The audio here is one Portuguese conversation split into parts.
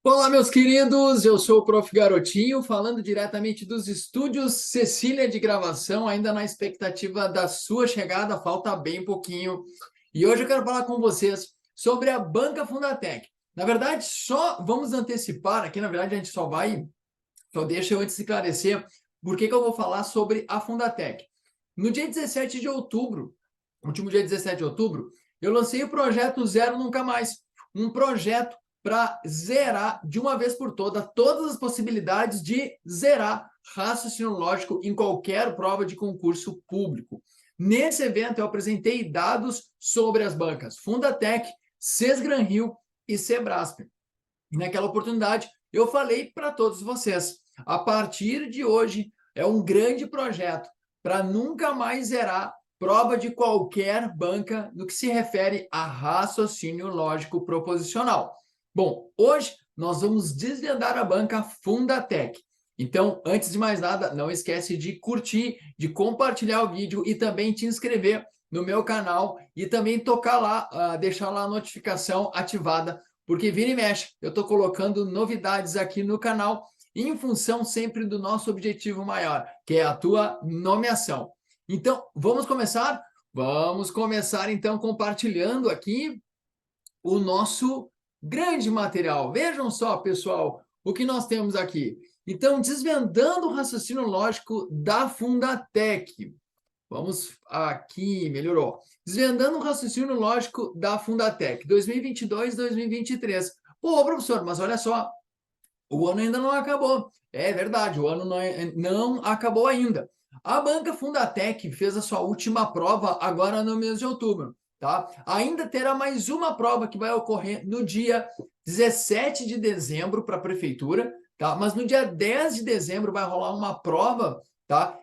Olá, meus queridos, eu sou o Prof. Garotinho, falando diretamente dos estúdios Cecília de gravação, ainda na expectativa da sua chegada, falta bem pouquinho. E hoje eu quero falar com vocês sobre a Banca Fundatec. Na verdade, só vamos antecipar aqui, na verdade, a gente só deixa eu antes esclarecer por que eu vou falar sobre a Fundatec. No dia 17 de outubro, último dia 17 de outubro, eu lancei o projeto Zero Nunca Mais, um projeto para zerar de uma vez por todas as possibilidades de zerar raciocínio lógico em qualquer prova de concurso público. Nesse evento, eu apresentei dados sobre as bancas Fundatec, Sesgran-Rio e Sebrasp. E naquela oportunidade, eu falei para todos vocês, a partir de hoje, é um grande projeto para nunca mais zerar prova de qualquer banca no que se refere a raciocínio lógico proposicional. Bom, hoje nós vamos desvendar a banca Fundatec. Então, antes de mais nada, não esquece de curtir, de compartilhar o vídeo e também te inscrever no meu canal e também tocar lá, deixar lá a notificação ativada, porque vira e mexe, eu estou colocando novidades aqui no canal em função sempre do nosso objetivo maior, que é a tua nomeação. Então, vamos começar? Vamos começar, então, compartilhando aqui o nosso grande material. Vejam só, pessoal, o que nós temos aqui. Então, desvendando o raciocínio lógico da Fundatec. Vamos aqui, melhorou. Desvendando o raciocínio lógico da Fundatec, 2022, 2023. Pô, professor, mas olha só, o ano ainda não acabou. É verdade, o ano não acabou ainda. A banca Fundatec fez a sua última prova agora no mês de outubro, tá? Ainda terá mais uma prova que vai ocorrer no dia 17 de dezembro para a prefeitura, tá? Mas no dia 10 de dezembro vai rolar uma prova, tá?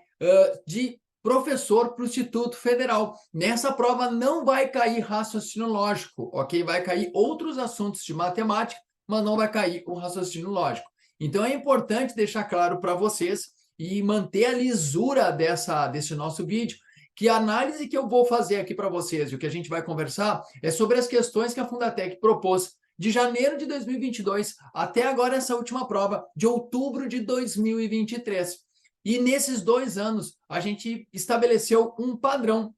De professor para o Instituto Federal. Nessa prova não vai cair raciocínio lógico, ok? Vai cair outros assuntos de matemática, mas não vai cair o raciocínio lógico. Então, é importante deixar claro para vocês e manter a lisura desse nosso vídeo, que a análise que eu vou fazer aqui para vocês e o que a gente vai conversar é sobre as questões que a Fundatec propôs de janeiro de 2022 até agora essa última prova, de outubro de 2023. E nesses 2 anos, a gente estabeleceu um padrão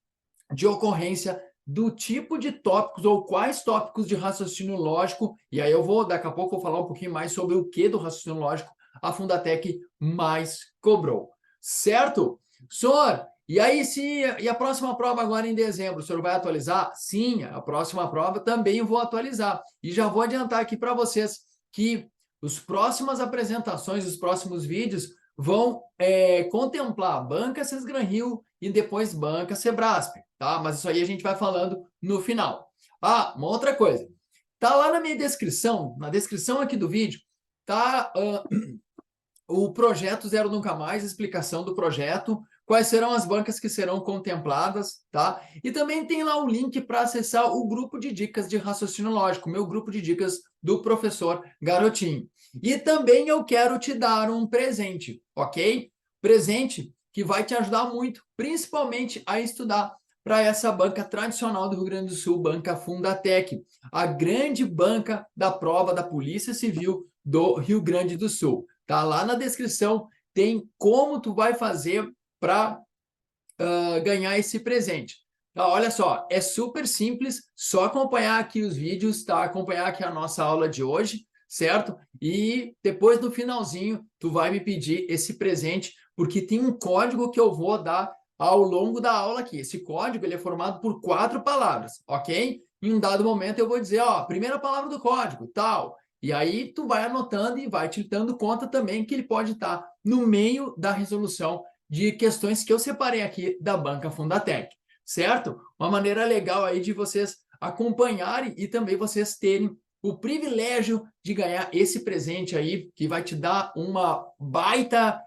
de ocorrência do tipo de tópicos ou quais tópicos de raciocínio lógico, e aí eu vou, daqui a pouco, vou falar um pouquinho mais sobre o que do raciocínio lógico a Fundatec mais cobrou. Certo? Senhor, e aí e a próxima prova agora em dezembro, o senhor vai atualizar? Sim, a próxima prova também vou atualizar. E já vou adiantar aqui para vocês que as próximas apresentações, os próximos vídeos vão contemplar Banca Sesgran-Rio e depois Banca Sebrasp, tá? Mas isso aí a gente vai falando no final. Ah, uma outra coisa. Tá lá na minha descrição, na descrição aqui do vídeo, tá o projeto Zero Nunca Mais, explicação do projeto, quais serão as bancas que serão contempladas, tá? E também tem lá o link para acessar o grupo de dicas de raciocínio lógico, meu grupo de dicas do professor Garotinho. E também eu quero te dar um presente, ok? Presente que vai te ajudar muito, principalmente a estudar para essa banca tradicional do Rio Grande do Sul, Banca Fundatec, a grande banca da prova da Polícia Civil do Rio Grande do Sul. Tá lá na descrição, tem como tu vai fazer para ganhar esse presente. Tá, olha só, é super simples, só acompanhar aqui os vídeos, tá? Acompanhar aqui a nossa aula de hoje, certo? E depois no finalzinho, tu vai me pedir esse presente, porque tem um código que eu vou dar ao longo da aula aqui. Esse código ele é formado por 4 palavras, ok? Em um dado momento eu vou dizer, ó, a primeira palavra do código, tal. E aí tu vai anotando e vai te dando conta também que ele pode estar no meio da resolução de questões que eu separei aqui da Banca Fundatec, certo? Uma maneira legal aí de vocês acompanharem e também vocês terem o privilégio de ganhar esse presente aí, que vai te dar um baita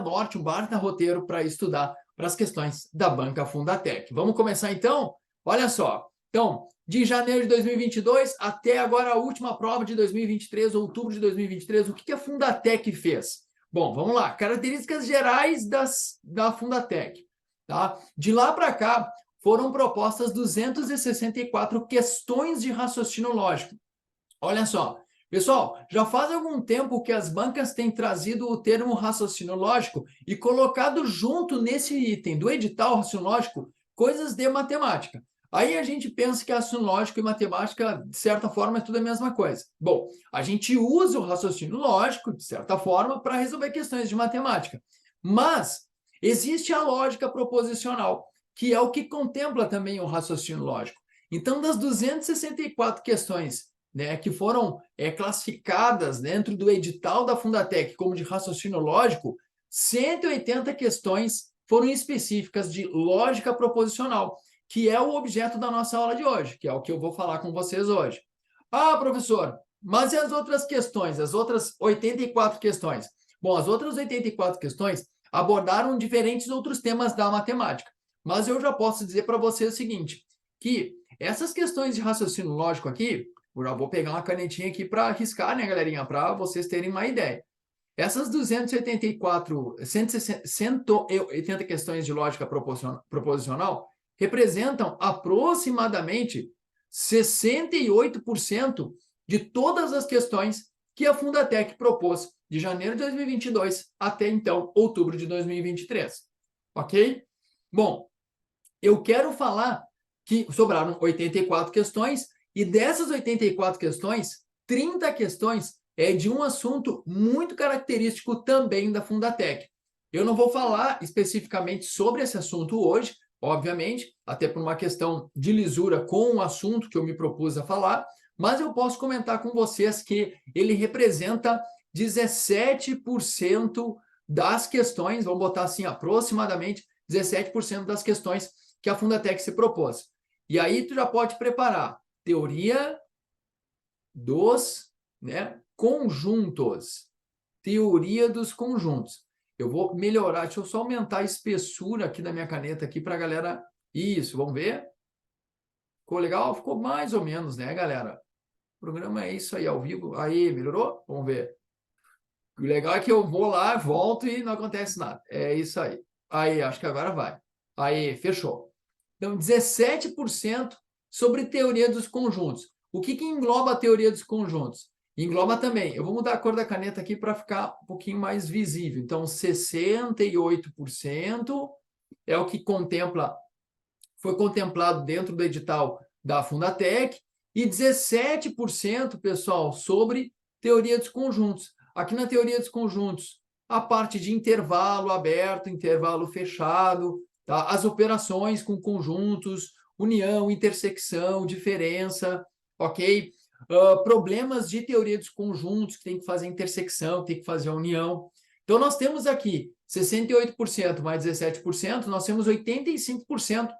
norte, um baita roteiro para estudar para as questões da Banca Fundatec. Vamos começar então? Olha só, então, de janeiro de 2022 até agora a última prova de 2023, outubro de 2023, o que a Fundatec fez? Bom, vamos lá. Características gerais da Fundatec. Tá? De lá para cá, foram propostas 264 questões de raciocínio lógico. Olha só, Pessoal, já faz algum tempo que as bancas têm trazido o termo raciocínio lógico e colocado junto nesse item do edital raciocínio lógico coisas de matemática. Aí a gente pensa que raciocínio lógico e matemática, de certa forma, é tudo a mesma coisa. Bom, a gente usa o raciocínio lógico, de certa forma, para resolver questões de matemática. Mas existe a lógica proposicional, que é o que contempla também o raciocínio lógico. Então, das 264 questões, né, que foram classificadas dentro do edital da Fundatec como de raciocínio lógico, 180 questões foram específicas de lógica proposicional, que é o objeto da nossa aula de hoje, que é o que eu vou falar com vocês hoje. Ah, professor, mas e as outras questões, as outras 84 questões? Bom, as outras 84 questões abordaram diferentes outros temas da matemática, mas eu já posso dizer para vocês o seguinte, que essas questões de raciocínio lógico aqui, eu já vou pegar uma canetinha aqui para riscar, né, galerinha, para vocês terem uma ideia. Essas 284, 180 questões de lógica proposicional representam aproximadamente 68% de todas as questões que a Fundatec propôs de janeiro de 2022 até então, outubro de 2023. Ok? Bom, eu quero falar que sobraram 84 questões e dessas 84 questões, 30 questões é de um assunto muito característico também da Fundatec. Eu não vou falar especificamente sobre esse assunto hoje, obviamente, até por uma questão de lisura com o assunto que eu me propus a falar, mas eu posso comentar com vocês que ele representa 17% das questões, vamos botar assim, aproximadamente 17% das questões que a Fundatec se propôs. E aí tu já pode preparar teoria dos, né, conjuntos. Teoria dos conjuntos. Eu vou melhorar, deixa eu só aumentar a espessura aqui da minha caneta aqui para a galera. Isso, vamos ver? Ficou legal? Ficou mais ou menos, né, galera? O programa é isso aí, ao vivo. Aí, melhorou? Vamos ver. O legal é que eu vou lá, volto e não acontece nada. É isso aí. Aí, acho que agora vai. Aí, fechou. Então, 17% sobre teoria dos conjuntos. O que engloba a teoria dos conjuntos? Engloba também. Eu vou mudar a cor da caneta aqui para ficar um pouquinho mais visível. Então, 68% é o que foi contemplado dentro do edital da Fundatec e 17%, pessoal, sobre teoria dos conjuntos. Aqui na teoria dos conjuntos, a parte de intervalo aberto, intervalo fechado, tá? As operações com conjuntos, união, intersecção, diferença, ok? Problemas de teoria dos conjuntos, que tem que fazer intersecção, que tem que fazer a união. Então, nós temos aqui 68% mais 17%, nós temos 85%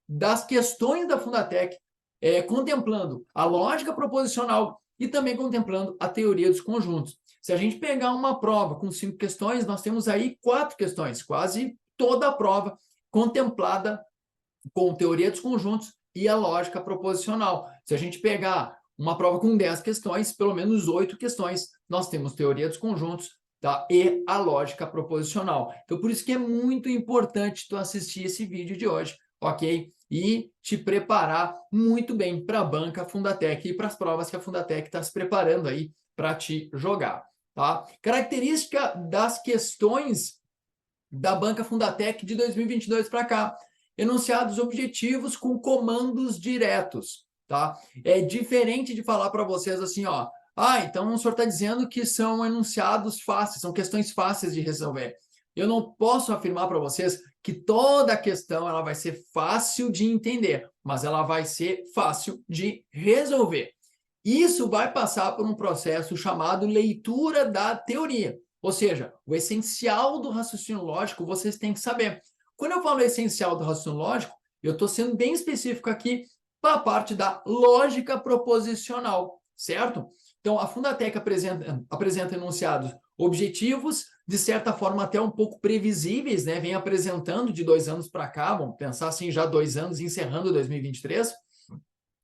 das questões da Fundatec, contemplando a lógica proposicional e também contemplando a teoria dos conjuntos. Se a gente pegar uma prova com 5 questões, nós temos aí 4 questões, quase toda a prova contemplada com teoria dos conjuntos e a lógica proposicional. Se a gente pegar uma prova com 10 questões, pelo menos 8 questões, nós temos teoria dos conjuntos, tá? E a lógica proposicional. Então, por isso que é muito importante tu assistir esse vídeo de hoje, ok? E te preparar muito bem para a banca Fundatec e para as provas que a Fundatec está se preparando aí para te jogar, tá? Característica das questões da banca Fundatec de 2022 para cá. Enunciados objetivos com comandos diretos, tá? É diferente de falar para vocês assim, ó, então o senhor está dizendo que são enunciados fáceis, são questões fáceis de resolver. Eu não posso afirmar para vocês que toda a questão ela vai ser fácil de entender, mas ela vai ser fácil de resolver. Isso vai passar por um processo chamado leitura da teoria. Ou seja, o essencial do raciocínio lógico vocês têm que saber. Quando eu falo essencial do raciocínio lógico, eu estou sendo bem específico aqui para a parte da lógica proposicional, certo? Então, a Fundatec apresenta enunciados objetivos, de certa forma até um pouco previsíveis, né? Vem apresentando de 2 anos para cá, vamos pensar assim, já 2 anos, encerrando 2023,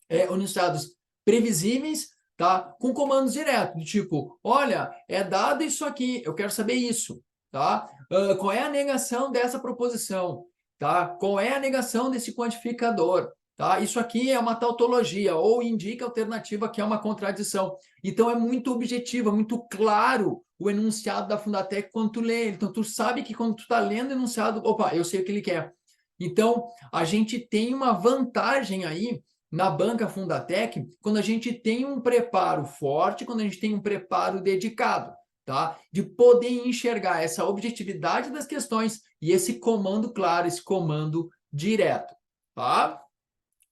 enunciados previsíveis, tá? Com comandos diretos, do tipo, olha, é dado isso aqui, eu quero saber isso, tá? Qual é a negação dessa proposição, tá? Qual é a negação desse quantificador, tá? Isso aqui é uma tautologia, ou indica alternativa que é uma contradição. Então, é muito objetivo, é muito claro o enunciado da Fundatec quando tu lê. Então, tu sabe que quando tu está lendo o enunciado, opa, eu sei o que ele quer. Então, a gente tem uma vantagem aí na banca Fundatec quando a gente tem um preparo forte, quando a gente tem um preparo dedicado, tá? De poder enxergar essa objetividade das questões e esse comando claro, esse comando direto, tá?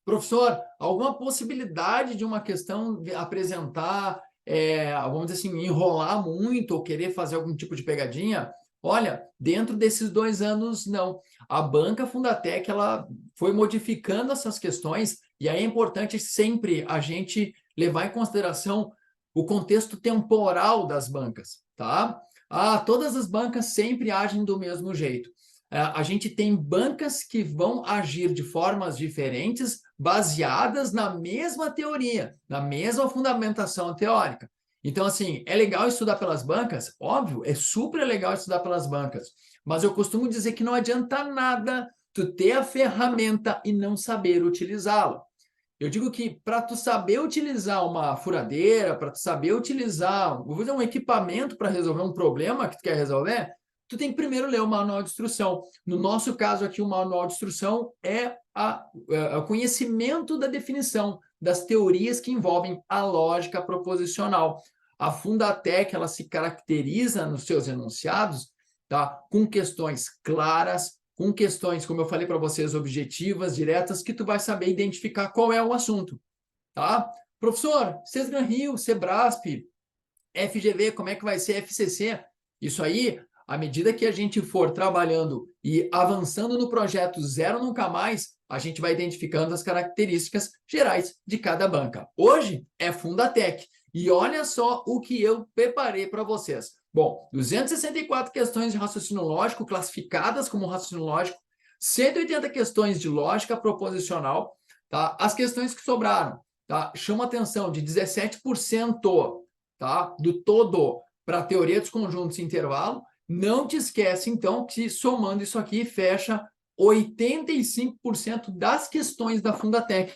Professor, alguma possibilidade de uma questão apresentar, vamos dizer assim, enrolar muito ou querer fazer algum tipo de pegadinha? Olha, dentro desses 2 anos, não. A banca Fundatec, ela foi modificando essas questões e aí é importante sempre a gente levar em consideração o contexto temporal das bancas, tá? Ah, todas as bancas sempre agem do mesmo jeito. A gente tem bancas que vão agir de formas diferentes, baseadas na mesma teoria, na mesma fundamentação teórica. Então, assim, é legal estudar pelas bancas? Óbvio, é super legal estudar pelas bancas. Mas eu costumo dizer que não adianta nada tu ter a ferramenta e não saber utilizá-la. Eu digo que para tu saber utilizar uma furadeira, para tu saber utilizar, vou dizer, um equipamento para resolver um problema que tu quer resolver, tu tem que primeiro ler o manual de instrução. No nosso caso aqui, o manual de instrução é o conhecimento da definição das teorias que envolvem a lógica proposicional. A Fundatec, ela se caracteriza nos seus enunciados, tá, com questões claras, com questões, como eu falei para vocês, objetivas, diretas, que tu vai saber identificar qual é o assunto, tá? Professor, Sesgran Rio, Sebrasp, FGV, como é que vai ser FCC? Isso aí, à medida que a gente for trabalhando e avançando no projeto Zero Nunca Mais, a gente vai identificando as características gerais de cada banca. Hoje é Fundatec. E olha só o que eu preparei para vocês. Bom, 264 questões de raciocínio lógico classificadas como raciocínio lógico, 180 questões de lógica proposicional, tá? As questões que sobraram, tá? Chama atenção de 17%, tá? Do todo para a teoria dos conjuntos e intervalo. Não te esquece, então, que somando isso aqui, fecha 85% das questões da Fundatec.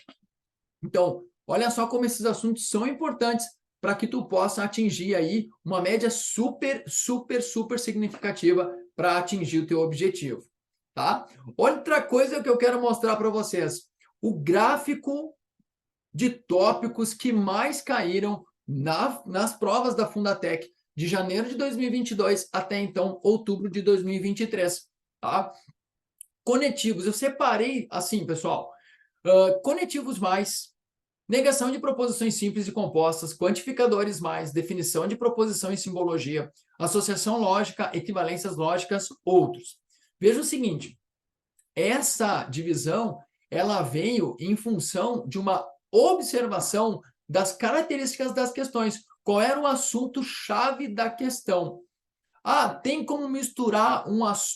Então, olha só como esses assuntos são importantes para que tu possa atingir aí uma média super, super, super significativa para atingir o teu objetivo, tá? Outra coisa que eu quero mostrar para vocês, o gráfico de tópicos que mais caíram nas provas da Fundatec de janeiro de 2022 até então outubro de 2023, tá? Conetivos, eu separei assim, pessoal, conetivos mais, negação de proposições simples e compostas, quantificadores mais, definição de proposição e simbologia, associação lógica, equivalências lógicas, outros. Veja o seguinte, essa divisão ela veio em função de uma observação das características das questões. Qual era o assunto-chave da questão? Ah, tem como misturar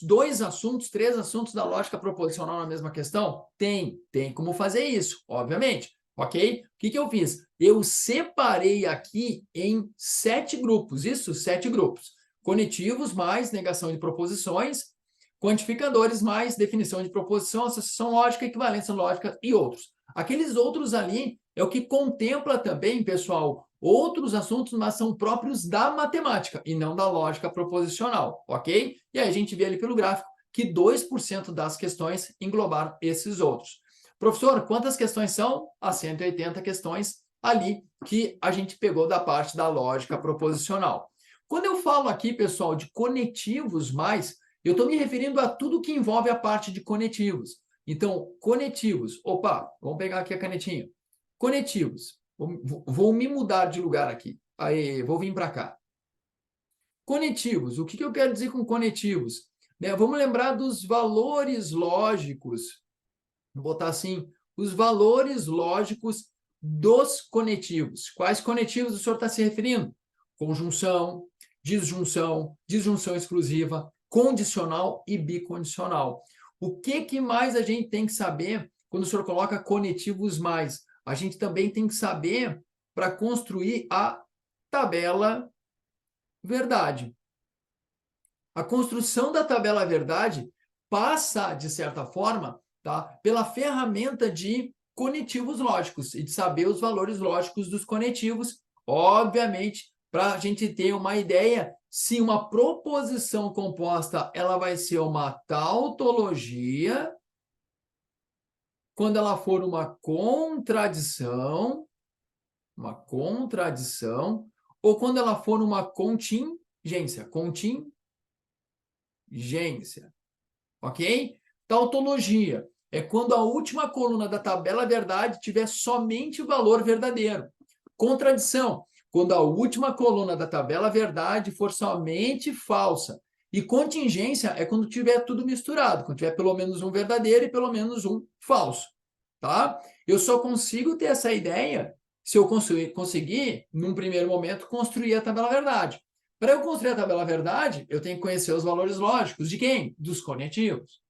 dois assuntos, três assuntos da lógica proposicional na mesma questão? Tem como fazer isso, obviamente. Ok? O que eu fiz? Eu separei aqui em 7 grupos, isso, 7 grupos. Conetivos mais negação de proposições, quantificadores mais definição de proposição, associação lógica, equivalência lógica e outros. Aqueles outros ali é o que contempla também, pessoal, outros assuntos, mas são próprios da matemática e não da lógica proposicional, ok? E aí a gente vê ali pelo gráfico que 2% das questões englobaram esses outros. Professor, quantas questões são? As 180 questões ali que a gente pegou da parte da lógica proposicional. Quando eu falo aqui, pessoal, de conetivos mais, eu estou me referindo a tudo que envolve a parte de conetivos. Então, conetivos. Opa, vamos pegar aqui a canetinha. Conetivos. Vou me mudar de lugar aqui. Aí, vou vir para cá. Conectivos. O que eu quero dizer com conectivos? Vamos lembrar dos valores lógicos. Vou botar assim, os valores lógicos dos conectivos. Quais conectivos o senhor está se referindo? Conjunção, disjunção exclusiva, condicional e bicondicional. O que mais a gente tem que saber quando o senhor coloca conetivos mais? A gente também tem que saber para construir a tabela verdade. A construção da tabela verdade passa, de certa forma, tá, pela ferramenta de conetivos lógicos e de saber os valores lógicos dos conetivos, obviamente, para a gente ter uma ideia se uma proposição composta ela vai ser uma tautologia, quando ela for uma contradição, ou quando ela for uma contingência, ok? Tautologia é quando a última coluna da tabela verdade tiver somente o valor verdadeiro. Contradição, quando a última coluna da tabela verdade for somente falsa. E contingência é quando tiver tudo misturado, quando tiver pelo menos um verdadeiro e pelo menos um falso, tá? Eu só consigo ter essa ideia se eu conseguir, num primeiro momento, construir a tabela verdade. Para eu construir a tabela verdade, eu tenho que conhecer os valores lógicos de quem? Dos conetivos.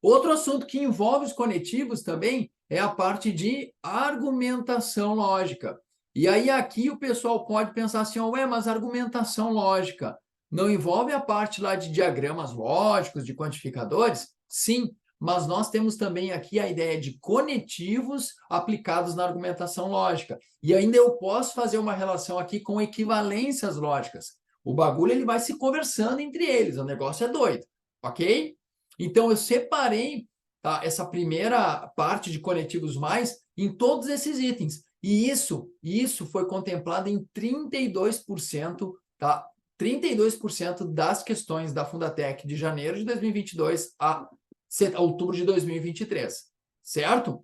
Outro assunto que envolve os conetivos também é a parte de argumentação lógica. E aí aqui o pessoal pode pensar assim, ué, mas argumentação lógica não envolve a parte lá de diagramas lógicos, de quantificadores? Sim, mas nós temos também aqui a ideia de conetivos aplicados na argumentação lógica. E ainda eu posso fazer uma relação aqui com equivalências lógicas. O bagulho ele vai se conversando entre eles, o negócio é doido, ok? Então, eu separei, tá, essa primeira parte de conectivos mais em todos esses itens. E isso foi contemplado em 32%, tá? 32% das questões da Fundatec de janeiro de 2022 a outubro de 2023, certo?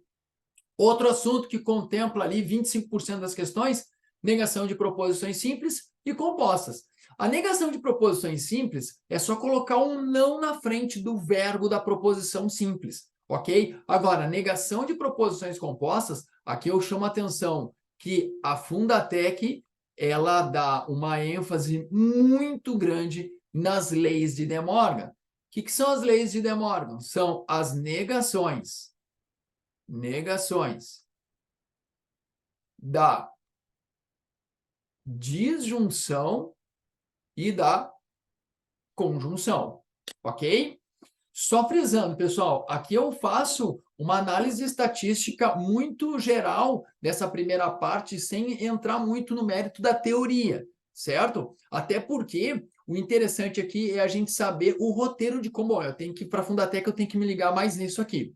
Outro assunto que contempla ali 25% das questões, negação de proposições simples e compostas. A negação de proposições simples é só colocar um não na frente do verbo da proposição simples, ok? Agora, negação de proposições compostas, aqui eu chamo a atenção que a Fundatec, ela dá uma ênfase muito grande nas leis de De Morgan. O que são as leis de De Morgan? São as negações da disjunção e da conjunção, ok? Só frisando, pessoal, aqui eu faço uma análise estatística muito geral dessa primeira parte, sem entrar muito no mérito da teoria, certo? Até porque o interessante aqui é a gente saber o roteiro de como eu tenho que ir para a Fundatec, eu tenho que me ligar mais nisso aqui.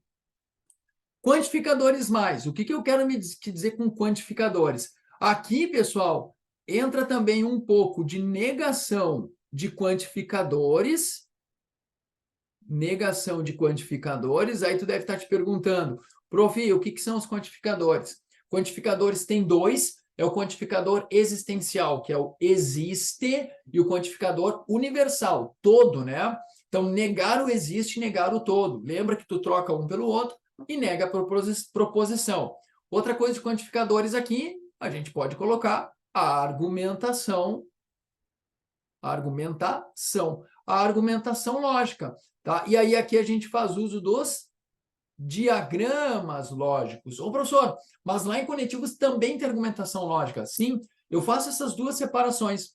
Quantificadores mais. O que eu quero me dizer com quantificadores? Aqui, pessoal, entra também um pouco de negação de quantificadores. Negação de quantificadores. Aí tu deve estar te perguntando, prof, o que são os quantificadores? Quantificadores tem dois. É o quantificador existencial, que é o existe, e o quantificador universal, todo, né? Então, negar o existe, negar o todo. Lembra que tu troca um pelo outro e nega a proposição. Outra coisa de quantificadores aqui, a gente pode colocar a argumentação. A argumentação lógica, tá? E aí aqui a gente faz uso dos diagramas lógicos. Ô, professor, mas lá em conetivos também tem argumentação lógica. Sim, eu faço essas duas separações.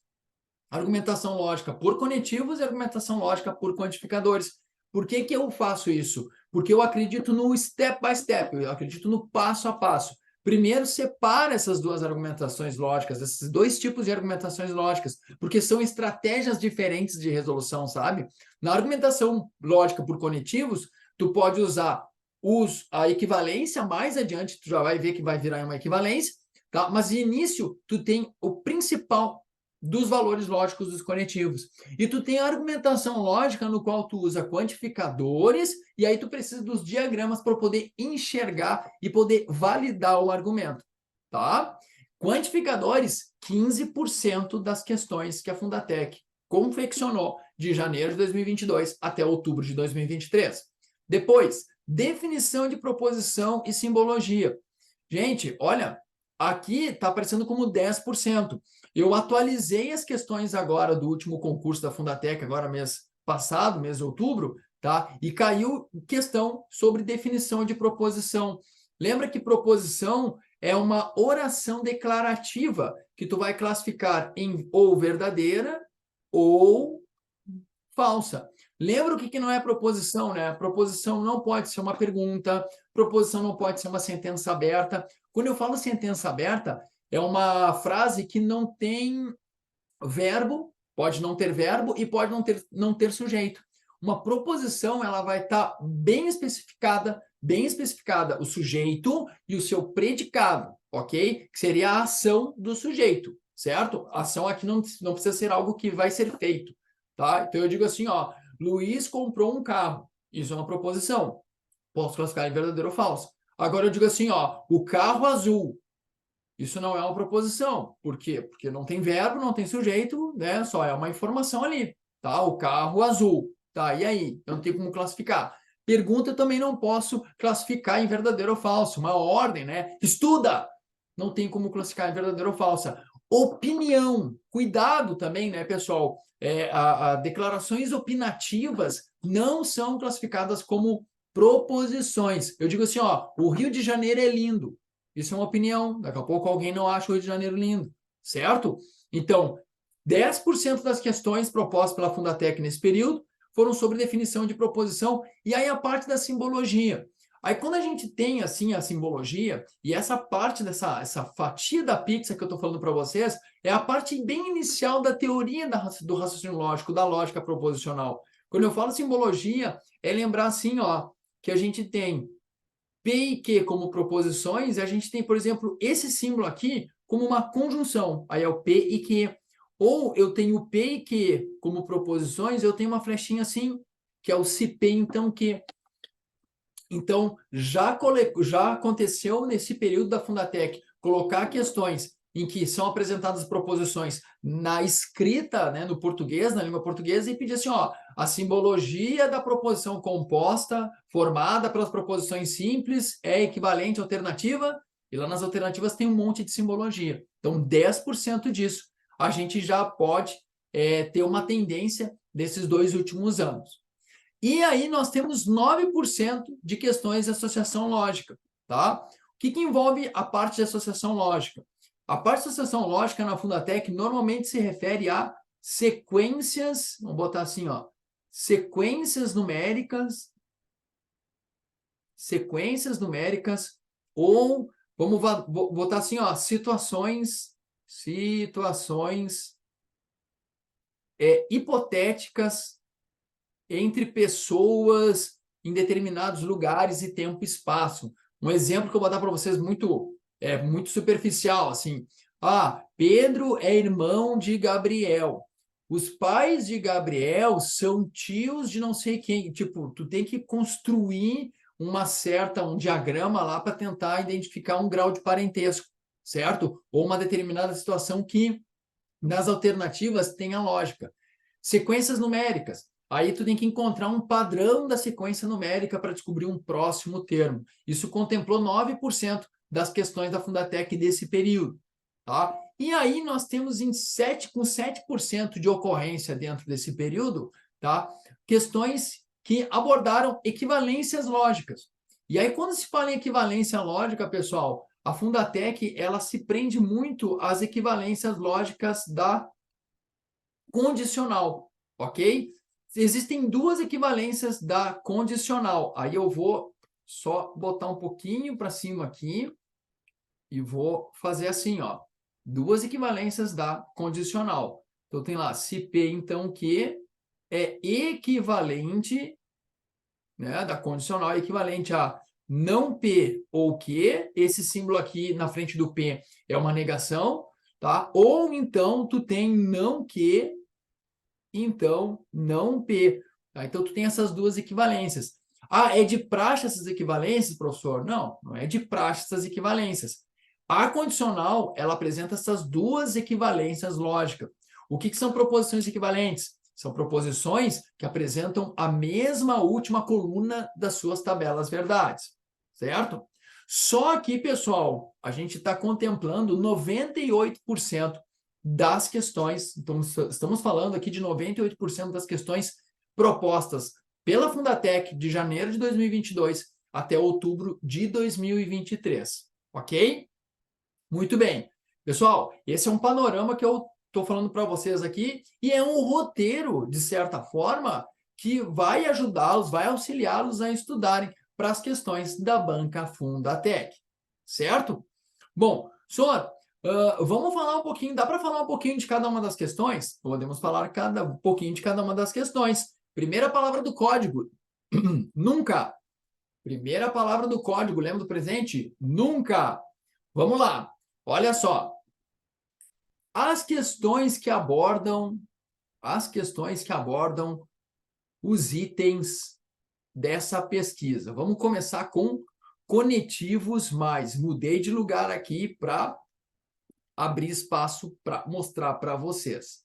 Argumentação lógica por conetivos e argumentação lógica por quantificadores. Por que eu faço isso? Porque eu acredito no step by step, eu acredito no passo a passo. Primeiro, separa essas duas argumentações lógicas, esses dois tipos de argumentações lógicas, porque são estratégias diferentes de resolução, sabe? Na argumentação lógica por conetivos, tu pode usar a equivalência, mais adiante tu já vai ver que vai virar uma equivalência, tá? Mas de início, tu tem o principal dos valores lógicos dos conetivos. E tu tem a argumentação lógica no qual tu usa quantificadores e aí tu precisa dos diagramas para poder enxergar e poder validar o argumento, tá? Quantificadores, 15% das questões que a Fundatec confeccionou de janeiro de 2022 até outubro de 2023. Depois, definição de proposição e simbologia. Gente, olha, aqui está aparecendo como 10%. Eu atualizei as questões agora do último concurso da Fundatec, agora mês passado, mês de outubro, tá? E caiu questão sobre definição de proposição. Lembra que proposição é uma oração declarativa que tu vai classificar em ou verdadeira ou falsa. Lembra o que não é proposição, né? Proposição não pode ser uma pergunta, proposição não pode ser uma sentença aberta. Quando eu falo sentença aberta, é uma frase que não tem verbo, pode não ter verbo e pode não ter sujeito. Uma proposição, ela vai estar bem especificada o sujeito e o seu predicado, ok? Que seria a ação do sujeito, certo? A ação aqui não precisa ser algo que vai ser feito, tá? Então eu digo assim, ó, Luiz comprou um carro. Isso é uma proposição. Posso classificar em verdadeiro ou falso. Agora eu digo assim, ó, o carro azul. Isso não é uma proposição. Por quê? Porque não tem verbo, não tem sujeito, né? Só é uma informação ali, tá? O carro azul, tá? E aí? Eu não tenho como classificar. Pergunta eu também não posso classificar em verdadeiro ou falso. Uma ordem, né? Estuda! Não tem como classificar em verdadeiro ou falsa. Opinião. Cuidado também, né, pessoal? Declarações opinativas não são classificadas como proposições. Eu digo assim, ó, o Rio de Janeiro é lindo. Isso é uma opinião. Daqui a pouco alguém não acha o Rio de Janeiro lindo, certo? Então, 10% das questões propostas pela Fundatec nesse período foram sobre definição de proposição e aí a parte da simbologia. Aí quando a gente tem assim a simbologia e essa parte essa fatia da pizza que eu estou falando para vocês é a parte bem inicial da teoria do raciocínio lógico, da lógica proposicional. Quando eu falo simbologia, é lembrar assim, ó, que a gente tem P e Q como proposições, e a gente tem, por exemplo, esse símbolo aqui como uma conjunção. Aí é o P e Q. Ou eu tenho P e Q como proposições, eu tenho uma flechinha assim, que é o se P, então Q. Então, já aconteceu nesse período da Fundatec colocar questões em que são apresentadas proposições na escrita, né, no português, na língua portuguesa, e pedir assim, ó, a simbologia da proposição composta, formada pelas proposições simples, é equivalente à alternativa, e lá nas alternativas tem um monte de simbologia. Então, 10% disso a gente já pode ter uma tendência desses 2 últimos anos. E aí nós temos 9% de questões de associação lógica, tá? O que envolve a parte de associação lógica? A parte de associação lógica na Fundatec normalmente se refere a sequências, vamos botar assim, ó, sequências numéricas, ou vamos botar assim, ó, situações hipotéticas entre pessoas em determinados lugares e tempo e espaço. Um exemplo que eu vou dar para vocês muito superficial, assim. Ah, Pedro é irmão de Gabriel. Os pais de Gabriel são tios de não sei quem. Tipo, tu tem que construir um diagrama lá para tentar identificar um grau de parentesco, certo? Ou uma determinada situação que nas alternativas tenha lógica. Sequências numéricas. Aí tu tem que encontrar um padrão da sequência numérica para descobrir um próximo termo. Isso contemplou 9% das questões da Fundatec desse período. Tá? E aí nós temos com 7% de ocorrência dentro desse período, tá? Questões que abordaram equivalências lógicas. E aí, quando se fala em equivalência lógica, pessoal, a Fundatec ela se prende muito às equivalências lógicas da condicional, ok? Existem 2 equivalências da condicional. Aí eu vou só botar um pouquinho para cima aqui e vou fazer assim, ó. 2 equivalências da condicional. Então tem lá, se P, então Q é equivalente, né, da condicional é equivalente a não P ou Q, esse símbolo aqui na frente do P é uma negação, tá? Ou então tu tem não Q, então não P. Tá? Então, tu tem essas 2 equivalências. Ah, é de praxe essas equivalências, professor? Não, não é de praxe essas equivalências. A condicional, ela apresenta essas 2 equivalências lógicas. O que são proposições equivalentes? São proposições que apresentam a mesma última coluna das suas tabelas verdades, certo? Só que, pessoal, a gente está contemplando 98% das questões, então estamos falando aqui de 98% das questões propostas pela Fundatec de janeiro de 2022 até outubro de 2023, ok? Muito bem. Pessoal, esse é um panorama que eu estou falando para vocês aqui e é um roteiro, de certa forma, que vai ajudá-los, vai auxiliá-los a estudarem para as questões da banca Fundatec, certo? Bom, senhor, vamos falar um pouquinho, dá para falar um pouquinho de cada uma das questões? Podemos falar um pouquinho de cada uma das questões. Primeira palavra do código, nunca. Primeira palavra do código, lembra do presente? Nunca. Vamos lá, olha só. As questões que abordam os itens dessa pesquisa. Vamos começar com conectivos mais. Mudei de lugar aqui para abrir espaço para mostrar para vocês.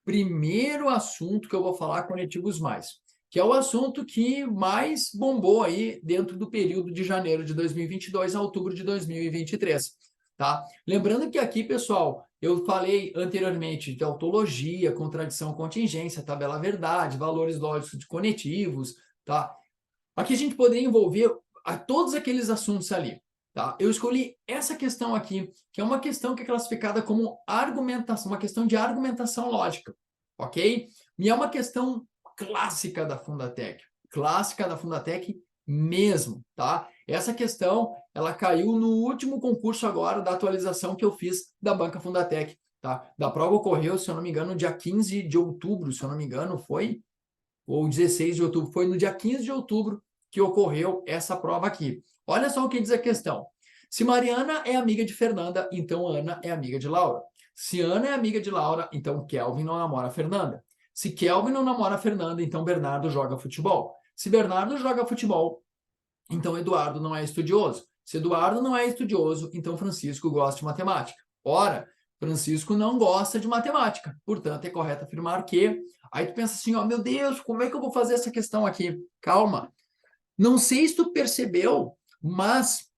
Primeiro assunto que eu vou falar, conectivos mais, que é o assunto que mais bombou aí dentro do período de janeiro de 2022 a outubro de 2023, tá? Lembrando que aqui, pessoal, eu falei anteriormente de tautologia, contradição, contingência, tabela verdade, valores lógicos de conectivos, tá? Aqui a gente poderia envolver todos aqueles assuntos ali, tá? Eu escolhi essa questão aqui, que é uma questão que é classificada como argumentação, uma questão de argumentação lógica, ok? E é uma questão clássica da Fundatec mesmo, tá? Essa questão, ela caiu no último concurso agora da atualização que eu fiz da Banca Fundatec, tá? Da prova ocorreu, se eu não me engano, no dia 15 de outubro, se eu não me engano, foi, ou 16 de outubro, foi no dia 15 de outubro que ocorreu essa prova aqui. Olha só o que diz a questão. Se Mariana é amiga de Fernanda, então Ana é amiga de Laura. Se Ana é amiga de Laura, então Kelvin não namora Fernanda. Se Kelvin não namora Fernanda, então Bernardo joga futebol. Se Bernardo joga futebol, então Eduardo não é estudioso. Se Eduardo não é estudioso, então Francisco gosta de matemática. Ora, Francisco não gosta de matemática. Portanto, é correto afirmar que... Aí tu pensa assim, ó, meu Deus, como é que eu vou fazer essa questão aqui? Calma. Não sei se tu percebeu, mas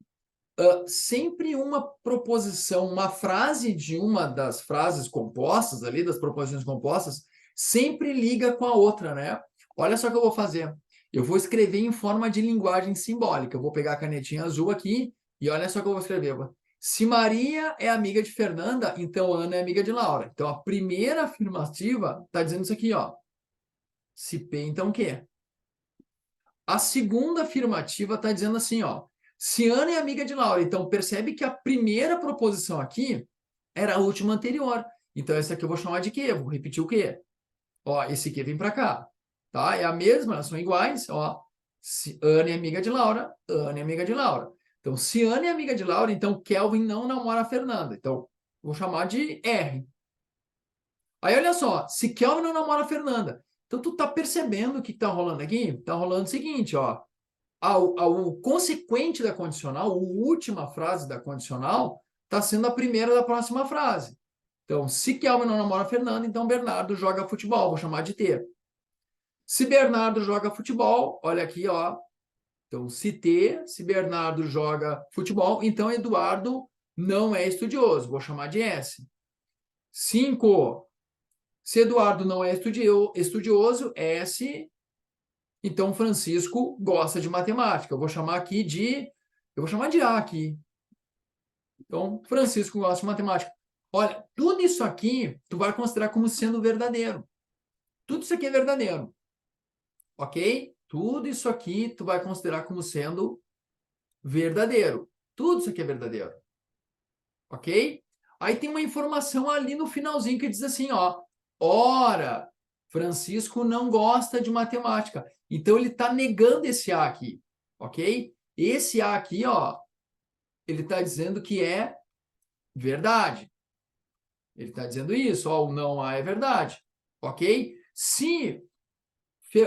sempre uma proposição, uma frase de uma das frases compostas ali, das proposições compostas, sempre liga com a outra, né? Olha só o que eu vou fazer. Eu vou escrever em forma de linguagem simbólica. Eu vou pegar a canetinha azul aqui e olha só o que eu vou escrever. Se Maria é amiga de Fernanda, então Ana é amiga de Laura. Então, a primeira afirmativa está dizendo isso aqui, ó. Se P, então o quê? A segunda afirmativa está dizendo assim, ó. Se Ana é amiga de Laura, então percebe que a primeira proposição aqui era a última anterior. Então, essa aqui eu vou chamar de quê? Eu vou repetir o quê? Ó, esse aqui vem para cá. Tá? É a mesma, elas são iguais. Ó. Se Ana é amiga de Laura, Ana é amiga de Laura. Então, se Ana é amiga de Laura, então Kelvin não namora a Fernanda. Então, vou chamar de R. Aí, olha só, se Kelvin não namora a Fernanda, então tu tá percebendo o que tá rolando aqui? Tá rolando o seguinte, ó. O consequente da condicional, a última frase da condicional, está sendo a primeira da próxima frase. Então, se Kelvin não namora a Fernanda, então Bernardo joga futebol, vou chamar de T. Se Bernardo joga futebol, olha aqui, ó. Então, se T, se Bernardo joga futebol, então Eduardo não é estudioso, vou chamar de S. 5. Se Eduardo não é estudioso, S. Então, Francisco gosta de matemática. Eu vou chamar de A aqui. Então, Francisco gosta de matemática. Olha, tudo isso aqui tu vai considerar como sendo verdadeiro. Tudo isso aqui é verdadeiro. Ok? Tudo isso aqui tu vai considerar como sendo verdadeiro. Tudo isso aqui é verdadeiro. Ok? Aí tem uma informação ali no finalzinho que diz assim, ó. Ora, Francisco não gosta de matemática. Então, ele está negando esse A aqui. Ok? Esse A aqui, ó, ele está dizendo que é verdade. Ele está dizendo isso, ó, o não A é verdade. Ok? Se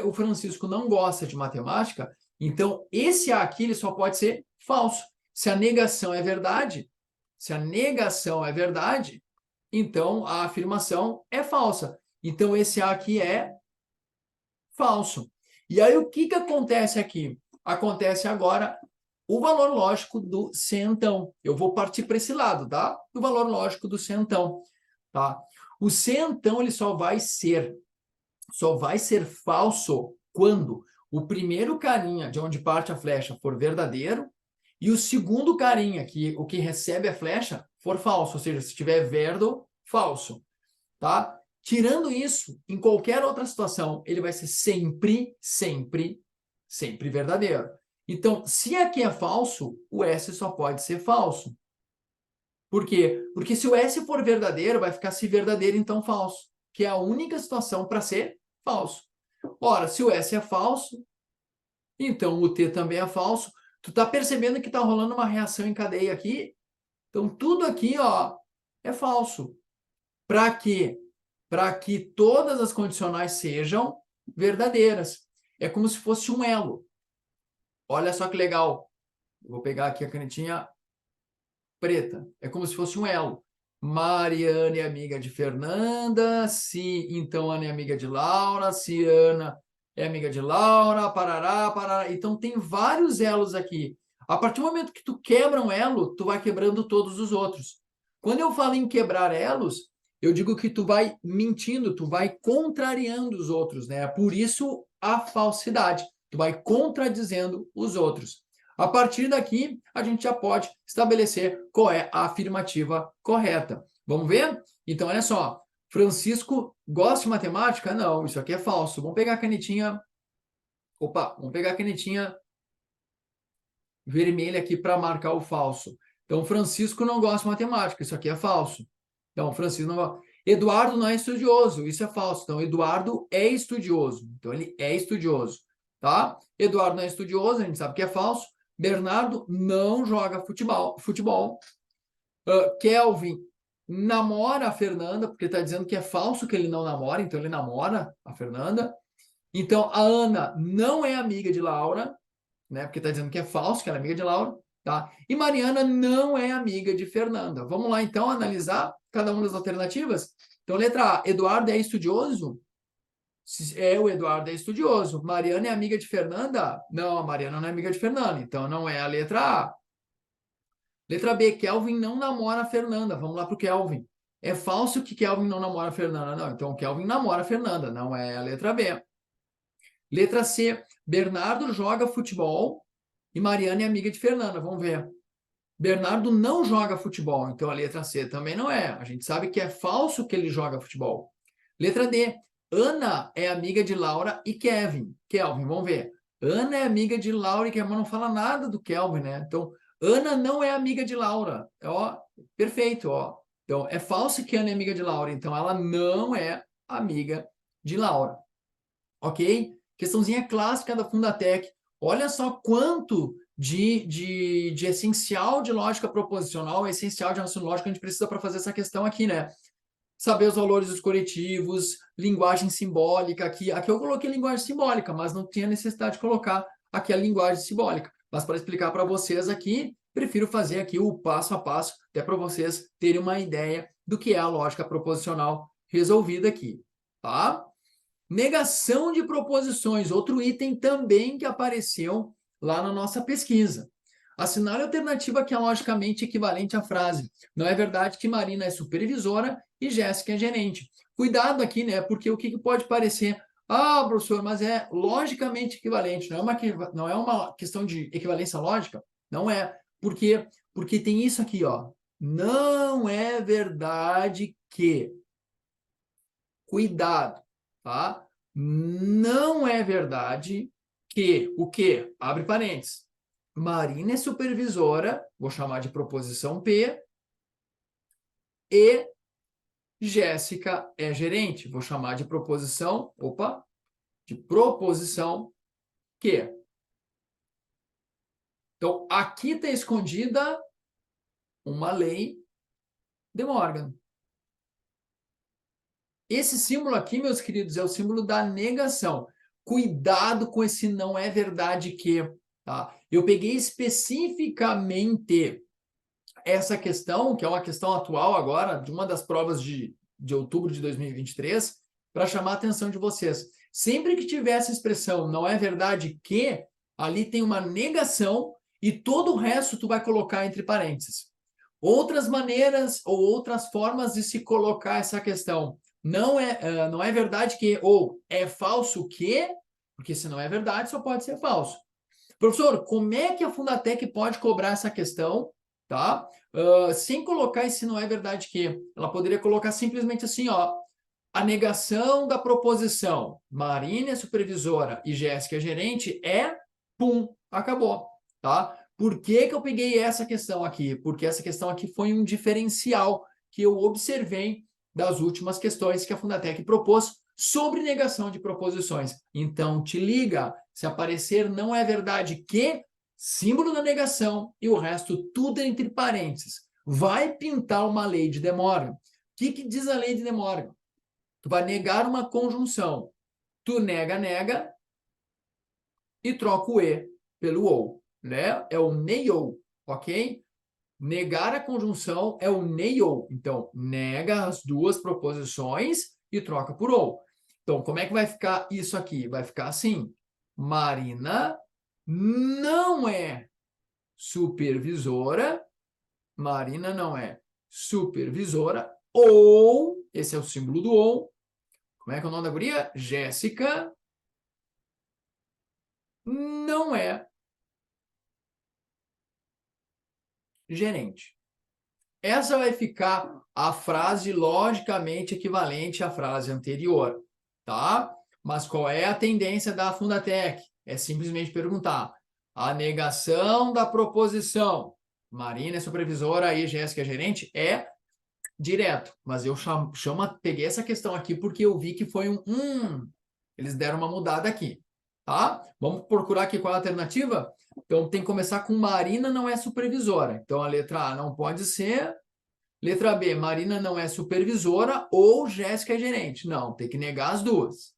o Francisco não gosta de matemática, então esse A aqui ele só pode ser falso. Se a negação é verdade, então a afirmação é falsa. Então esse A aqui é falso. E aí o que acontece aqui? Acontece agora o valor lógico do centão. Eu vou partir para esse lado, tá? O valor lógico do centão, tá? O centão ele só vai ser falso quando o primeiro carinha de onde parte a flecha for verdadeiro e o segundo carinha, que o que recebe a flecha, for falso, ou seja, se tiver verdo, falso, tá? Tirando isso, em qualquer outra situação, ele vai ser sempre, sempre, sempre verdadeiro. Então, se aqui é falso, o S só pode ser falso. Por quê? Porque se o S for verdadeiro, vai ficar se verdadeiro, então falso, que é a única situação para ser falso. Ora, se o S é falso, então o T também é falso. Tu tá percebendo que está rolando uma reação em cadeia aqui? Então, tudo aqui, ó, é falso. Para quê? Para que todas as condicionais sejam verdadeiras. É como se fosse um elo. Olha só que legal. Eu vou pegar aqui a canetinha preta. É como se fosse um elo. Mariana é amiga de Fernanda, se então Ana é amiga de Laura, se Ana é amiga de Laura, parará, parará. Então tem vários elos aqui. A partir do momento que tu quebra um elo, tu vai quebrando todos os outros. Quando eu falo em quebrar elos, eu digo que tu vai mentindo, tu vai contrariando os outros, né? Por isso a falsidade. Tu vai contradizendo os outros. A partir daqui, a gente já pode estabelecer qual é a afirmativa correta. Vamos ver? Então, olha só. Francisco gosta de matemática? Não, isso aqui é falso. Vamos pegar a canetinha. Opa, vamos pegar a canetinha vermelha aqui para marcar o falso. Então, Francisco não gosta de matemática. Isso aqui é falso. Então, Francisco não gosta. Eduardo não é estudioso. Isso é falso. Então, Eduardo é estudioso. Então, ele é estudioso. Tá? Eduardo não é estudioso, a gente sabe que é falso. Bernardo não joga futebol. Kelvin namora a Fernanda, porque está dizendo que é falso que ele não namora, então ele namora a Fernanda. Então, a Ana não é amiga de Laura, né? Porque está dizendo que é falso, que ela é amiga de Laura, tá? E Mariana não é amiga de Fernanda. Vamos lá, então, analisar cada uma das alternativas? Então, letra A, Eduardo é estudioso? O Eduardo é estudioso. Mariana é amiga de Fernanda? Não, a Mariana não é amiga de Fernanda, então não é a letra A. Letra B, Kelvin não namora a Fernanda. Vamos lá para o Kelvin. É falso que Kelvin não namora a Fernanda? Não, então Kelvin namora a Fernanda, não é a letra B. Letra C, Bernardo joga futebol e Mariana é amiga de Fernanda. Vamos ver. Bernardo não joga futebol, então a letra C também não é. A gente sabe que é falso que ele joga futebol. Letra D, Ana é amiga de Laura e Kevin. Kelvin, vamos ver. Ana é amiga de Laura e Kevin, mas não fala nada do Kelvin, né? Então, Ana não é amiga de Laura. Ó, perfeito, ó. Então, é falso que Ana é amiga de Laura, então ela não é amiga de Laura. Ok? Questãozinha clássica da Fundatec. Olha só quanto de essencial de lógica proposicional, essencial de raciocínio lógico a gente precisa para fazer essa questão aqui, né? Saber os valores dos corretivos, linguagem simbólica. Aqui eu coloquei linguagem simbólica, mas não tinha necessidade de colocar aqui a linguagem simbólica. Mas para explicar para vocês aqui, prefiro fazer aqui o passo a passo, até para vocês terem uma ideia do que é a lógica proposicional resolvida aqui, tá? Negação de proposições, outro item também que apareceu lá na nossa pesquisa. Assinale a alternativa que é logicamente equivalente à frase. Não é verdade que Marina é supervisora e Jéssica é gerente. Cuidado aqui, né? Porque o que pode parecer? Ah, professor, mas é logicamente equivalente. Não é uma questão de equivalência lógica? Não é. Por quê? Porque tem isso aqui, ó. Não é verdade que. Cuidado, tá? Não é verdade que o quê? Abre parênteses. Marina é supervisora, vou chamar de proposição P, e Jéssica é gerente, vou chamar de proposição, de proposição Q. Então, aqui está escondida uma lei de Morgan. Esse símbolo aqui, meus queridos, é o símbolo da negação. Cuidado com esse não é verdade que, tá? Eu peguei especificamente essa questão, que é uma questão atual agora, de uma das provas de outubro de 2023, para chamar a atenção de vocês. Sempre que tiver essa expressão não é verdade que, ali tem uma negação e todo o resto tu vai colocar entre parênteses. Outras maneiras ou outras formas de se colocar essa questão. Não é verdade que, ou é falso que, porque se não é verdade, só pode ser falso. Professor, como é que a Fundatec pode cobrar essa questão, tá? Sem colocar esse não é verdade que. Ela poderia colocar simplesmente assim, ó. A negação da proposição Marina é supervisora e Jéssica é gerente é pum, acabou, tá? Por que que eu peguei essa questão aqui? Porque essa questão aqui foi um diferencial que eu observei das últimas questões que a Fundatec propôs sobre negação de proposições. Então, te liga, se aparecer não é verdade que, símbolo da negação e o resto tudo entre parênteses. Vai pintar uma lei de De Morgan. O que diz a lei de De Morgan? Tu vai negar uma conjunção. Tu nega, nega e troca o E pelo OU, né? É o NEIOU, ok? Negar a conjunção é o NEIOU. Então, nega as duas proposições e troca por OU. Então, como é que vai ficar isso aqui? Vai ficar assim. Marina não é supervisora. Marina não é supervisora. Ou, esse é o símbolo do OU. Como é que é o nome da guria? Jéssica não é gerente. Essa vai ficar a frase logicamente equivalente à frase anterior, tá? Mas qual é a tendência da Fundatec? É simplesmente perguntar a negação da proposição Marina é supervisora e Jéssica é gerente é direto, mas eu peguei essa questão aqui porque eu vi que foi eles deram uma mudada aqui, tá? Vamos procurar aqui qual é a alternativa? Então tem que começar com Marina não é supervisora. Então a letra A não pode ser. Letra B, Marina não é supervisora ou Jéssica é gerente. Não, tem que negar as duas.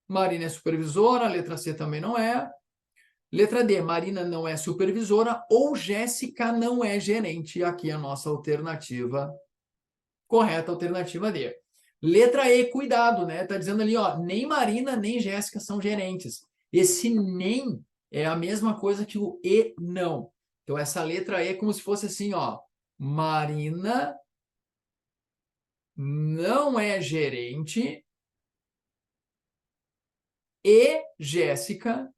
Marina é supervisora, letra C também não é. Letra D, Marina não é supervisora ou Jéssica não é gerente. Aqui é a nossa alternativa correta, alternativa D. Letra E, cuidado, né? Tá dizendo ali, ó, nem Marina nem Jéssica são gerentes. Esse nem é a mesma coisa que o e não. Então, essa letra E é como se fosse assim, ó. Marina não é gerente e Jéssica